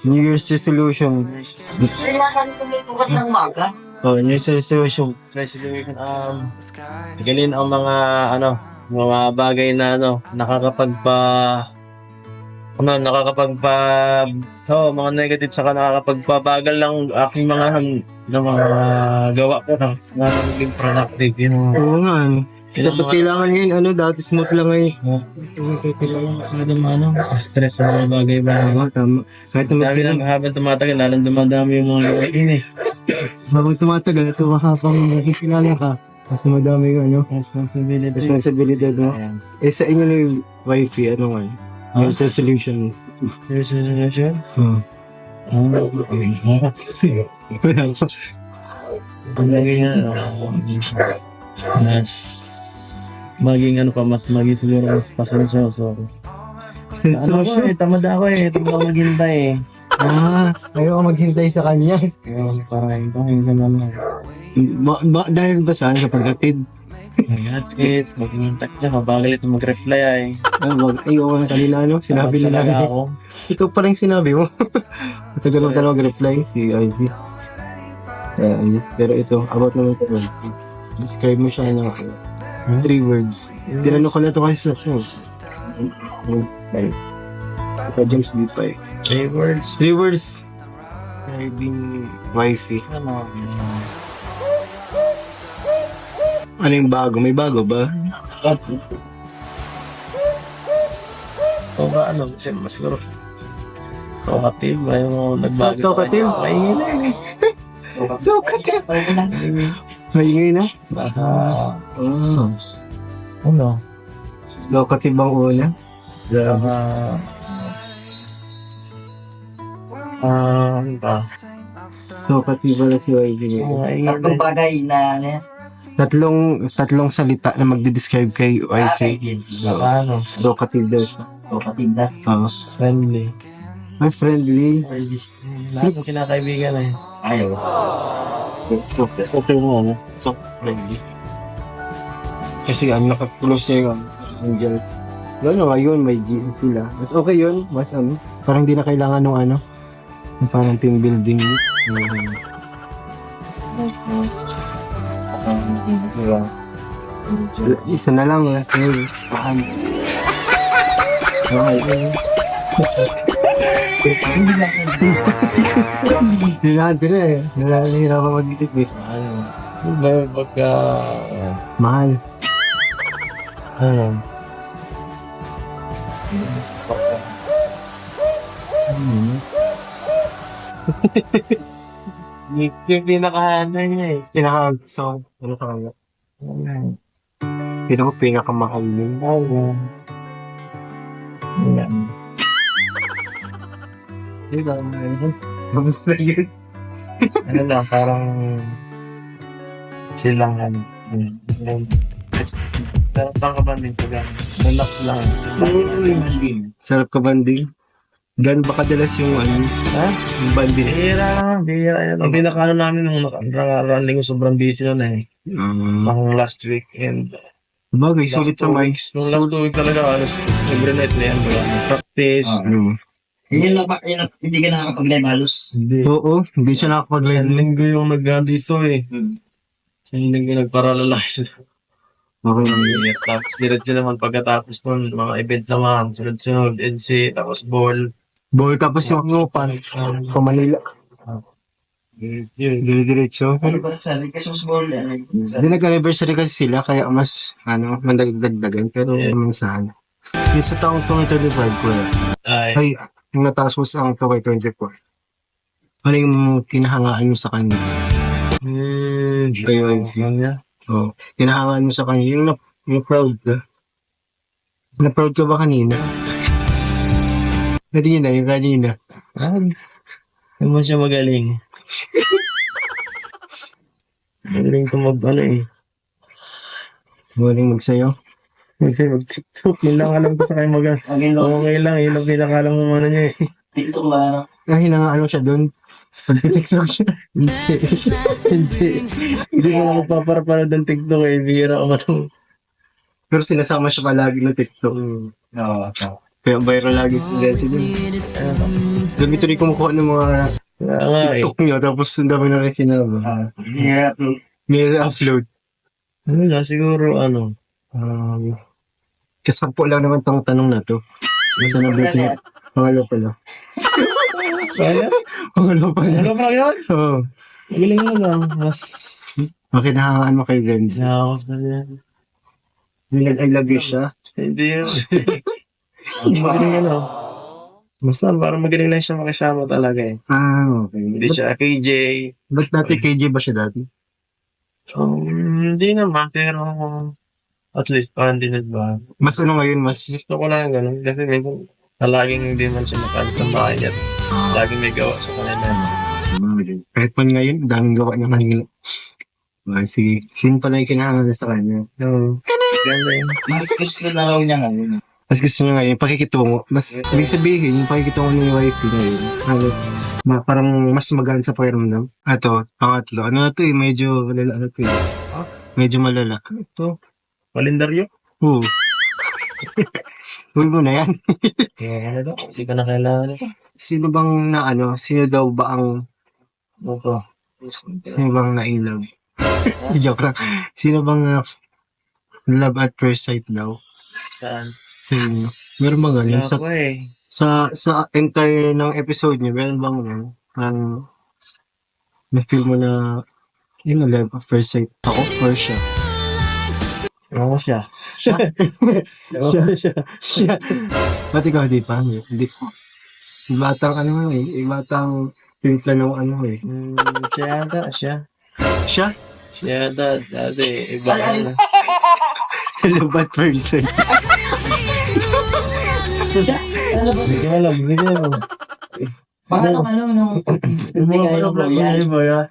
New Year's resolution. Kailangan tumutukat ng maga. Oh, New Year's resolution. Ganin ang mga, mga bagay na, mga negative saka nakakapagpabagal lang aking mga, gawa ko na maging productive, Oo nga, dapat kailangan ngayon, dati smooth lang ngayon. Kailangan stress sa mga bagay ba? Tama. Kahit habang tumatagal, lalong dumadami yung mga gawain Habang tumatagal, habang nakikilala ka, mas madami yung responsibility, no? Sa inyo na yung wifey, yung resolution. Resolution? Oo. Mas maging siguro mas pasensyoso. Tamad ako maghintay ayaw maghintay sa kanya. Parang naman. Dahil ba saan sa paghatid? Maghintay siya, mabagalit mag-reply ayaw na kanina, sinabi nila ako. Ito pa lang sinabi mo. Matagal mo talaga mag-reply si Ivy. Pero ito, about naman ito. Describe mo siya ng 3 words. Tinanong ko na ito kasi sa show. Ito, James D. pa 3 words? 3 words. Driving wifey. Ano yung bago? May bago ba? O ba, siguro. Talkative, may nagbago. Talkative? Maingay na yun Talkative? Maingay na? Ano? Talkative ang una? Ano ba? Talkative na si YG. Tatlong bagay na Tatlong salita na magde-describe kay YG. Talkative daw siya. Talkative na. Friendly. Ay, friendly. Lahat ng kinakaibigan Ayaw. Okay mo, So, friendly. Kasi nakaklose niya yung angel. Ngayon, may GC sila. Mas okay yun. Mas parang di na kailangan ng yung parang team building. Isa na lang. Hinahan ko na Nalahira pa mag-isip mahal. Yung pinakahanay niya Pinaka-song. Ano sa kanya? Pinakamahal niya. Tapos na yun. Parang silang sarap lang kabanding pag relax lang. Sarap kabanding. Gano'n ba kadalas yung yung banding? Bihira yun. Ang pinaka namin nung nakarunning ko sobrang busy nun Pang last week and bagay, sulit sa mics. Nung last 2 week talaga, every night na yan. Practice. Hindi ka nakakapag-live halos. Oo, hindi siya nakakapag-live. Sa linggo yung dito Sa linggo nagparalalaki Okay. Tapos diretso naman pagkatapos nun, mga event naman, sunod-sunod, NC, tapos ball, tapos yung pan, sa Manila. Yun, diretso. Anniversary, Christmas ball. Hindi nag-anniversary kasi sila, kaya mas, mandagdagan, pero minsan. Yung sa taong 2025 ko ay, yung natapos ang 2024. Ano yung kinahangaan mo sa kanya? Priority. Kinahangaan mo sa kanya. Yung proud ka. Na-proud ka ba kanina? Yung kanina. Hindi mo siya magaling. Magaling ka Magaling magsayo? Mag-tiktok. Yun lang alam ko sa kanya okay lang. Yun ang pinakalang mo niya TikTok ba? Hinangaan siya doon. Pag-tiktok siya. Hindi mo lang magpaparapanood ng TikTok bihira ka Pero sinasama siya palagi ng TikTok. Kaya viral lagi si Lensi dun. Dami tuloy kumukuha ng mga Kaya nga eh. TikTok niya, tapos ang dami na rin kinaba. Yeah. May upload. Ano na, siguro ano. Kasampo lang naman tong tanong na to. Nasa na break niya? Pangalo pala. Saya? Pangalo pala. Ano pa yun? Oo. Magaling mo lang. Mas Okay, nakakaan mo kay Lensi. nakakos na yan. I love you siya. Hindi yun. Magaling ano. Basta parang magaling lang siya makisama talaga eh. Okay. Hindi siya KJ. Ba't dati KJ ba siya dati? Hindi naman, pero at least parang din ba? Mas ano ngayon, mas... Gusto ko lang ganun. Kasi may laging hindi man siya makaalis ng bahay niya. Laging may gawa sa kanila. Kahit man ngayon, daming gawa niya kanina. Sige, yun pala yung kinahangan sa kanya. Oo. Ganda yun. Mas gusto na raw niya ngayon. Mas gusto niya ngayon, pakikitungo. Mas, ibig sabihin, yung pakikitungo niya yung wife ngayon. Parang mas magaan sa pakiramdam. Ato, pangatlo. Ano na to eh, medyo malala na to eh. Medyo malala. Ito. Kalendaryo? Oo. Huwag mo na yan. Ano daw? Hindi ko na kailangan ito. Sino bang sino daw ba ang, Ito. sino bang na-in-love? Joke lang. Sino bang love at first sight daw? Saan? Sa inyo? Meron ba ganyan? Kaya ko eh. Sa entire ng episode niyo, meron bang na-feel mo na yun na love at first sight? Ako or siya? Ako siya. Siya. Ba't ikaw di pa? Hindi ko. Ibatang ibatang timpla ng eh. Siya yata, siya. Siya? Siya yata, dati, iba ka na. Love at first sight. Hindi ko alam, hindi ko alam. Paano nung Hindi ka yung vlog niya, iba yan.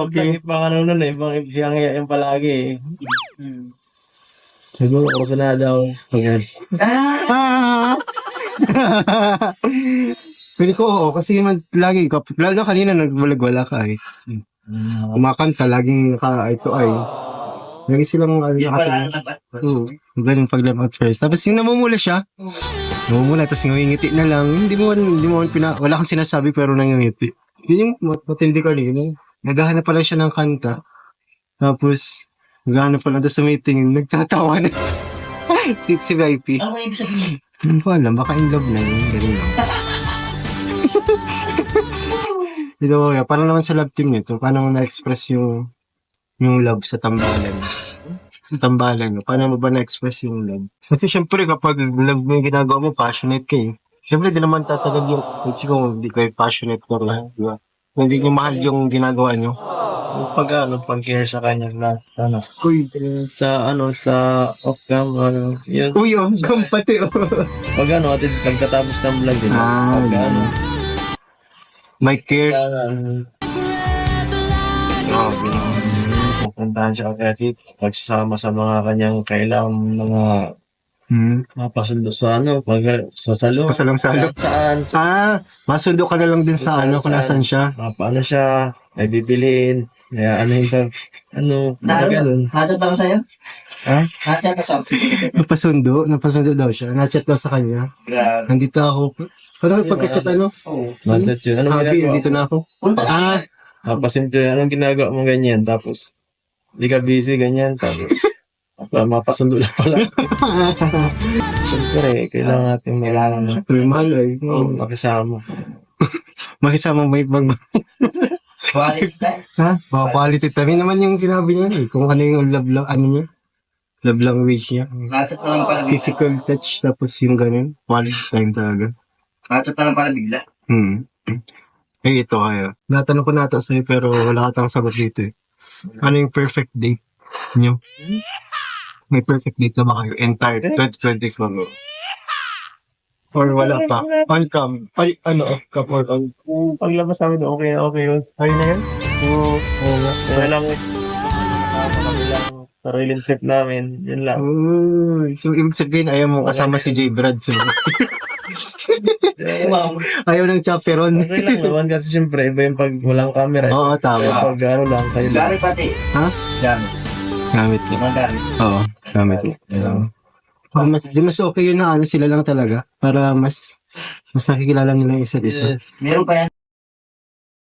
Okay. Ibang nun eh, ibang yung palagi eh. Siguro ako na daw. Ayan. Pwede ko, oo. Kasi man, lagi kanina nagwalag-wala ka eh. Kumakanta, laging ito ay. Lagi silang Yung pala dapat. ganun pag love at first. Tapos yung namumula siya, tapos ngumingiti na lang. Hindi mo wala kang sinasabi pero nangingiti. Yun yung matindi kanina. Naghahanap pala siya ng kanta. Tapos, naghahanap pala sa meeting, nagtatawa na. si VIP. Ano ibig sabihin? Hindi ko alam, baka in love na yun. Ganun lang. Dito, parang naman sa love team nito, paano mo na-express yung love sa tambalan? Tambalan, paano mo ba na-express yung love? Kasi syempre kapag love mo yung ginagawa mo, passionate ka eh. Syempre di naman tatagal yung, siguro hindi kayo passionate ka lang, di ba? Hindi nyo mahal yung ginagawa nyo. Pag care sa kanya na, Uy, sa off-cam, yun. uy, pati oh. Pag atid, pagkatapos ng vlog din. Pag My care. Pupuntahan siya agad, pagsasama sa mga kanyang kailangan mga mapasundo sa sa salo. Pasalang-salo. Saan? Masundo ka na lang din sa kung nasan siya. Paano siya, may bibiliin, kaya ganun. Hatod ba ka sa'yo? Ha? Hatod ka sa'yo? Napasundo daw siya. Na-chat daw sa kanya. Grabe. Nandito ako. Parang pagka-chat Oo. Matat yun. Anong Happy, ginagawa dito na ako. Papasimple, anong ginagawa mo ganyan? Tapos, hindi ka busy, ganyan. Tapos, mapasundo lang pala. Siyempre, kailangan natin Mahal eh. makisama. Makisama mo ibang... Quality time. Ha? Baka quality time. Yun naman yung sinabi niya eh. Kung ano yung love niya. Love language niya. Hatod pa lang pala bigla. Physical touch, tapos yung ganun. Quality time talaga. Hatod pa lang pala bigla. Ito kaya. Natanong ko na ito sa'yo pero wala ka tang sagot dito eh. Ano yung perfect date niyo? May perfect date na ba kayo? Entire 2024. Or wala pa? On-cam? Ay, off-cam or on? Paglabas namin doon, okay yun. Ayun na yan? Oo nga. Kaya lang, kami lang, sariling trip namin, yun lang. So, ibig sabihin, ayaw mo kasama si J. Brad. So. Wow. Ayaw ng chaperon. Okay lang naman kasi siyempre, iba yung pag walang camera. Oo, tama. Pag lang, kayo lang. Gari pati. Ha? Gari. Gamit niya. Ibang gari. Oo, gamit niya. Mas okay yun na ano, sila lang talaga. Para mas nakikilala nila yung isa't isa. Meron pa yan.